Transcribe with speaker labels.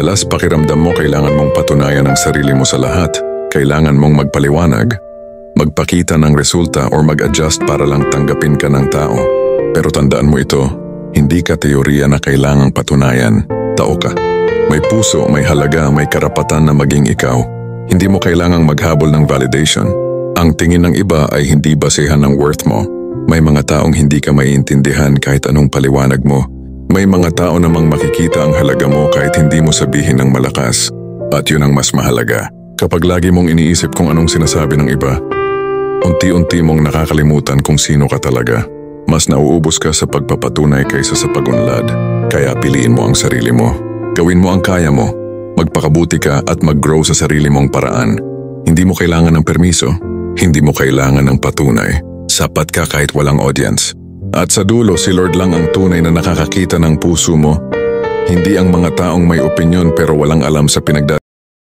Speaker 1: Madalas pakiramdam mo kailangan mong patunayan ang sarili mo sa lahat. Kailangan mong magpaliwanag, magpakita ng resulta or mag-adjust para lang tanggapin ka ng tao. Pero tandaan mo ito, hindi ka teorya na kailangang patunayan. Tao ka. May puso, may halaga, may karapatan na maging ikaw. Hindi mo kailangang maghabol ng validation. Ang tingin ng iba ay hindi basehan ng worth mo. May mga taong hindi ka maiintindihan kahit anong paliwanag mo. May mga tao namang makikita ang halaga mo kahit hindi mo sabihin ng malakas. At yun ang mas mahalaga. Kapag lagi mong iniisip kung anong sinasabi ng iba, unti-unti mong nakakalimutan kung sino ka talaga. Mas nauubos ka sa pagpapatunay kaysa sa pagunlad. Kaya piliin mo ang sarili mo. Gawin mo ang kaya mo. Magpakabuti ka at mag-grow sa sarili mong paraan. Hindi mo kailangan ng permiso. Hindi mo kailangan ng patunay. Sapat ka kahit walang audience. At sa dulo, si Lord lang ang tunay na nakakakita ng puso mo. Hindi ang mga taong may opinyon pero walang alam sa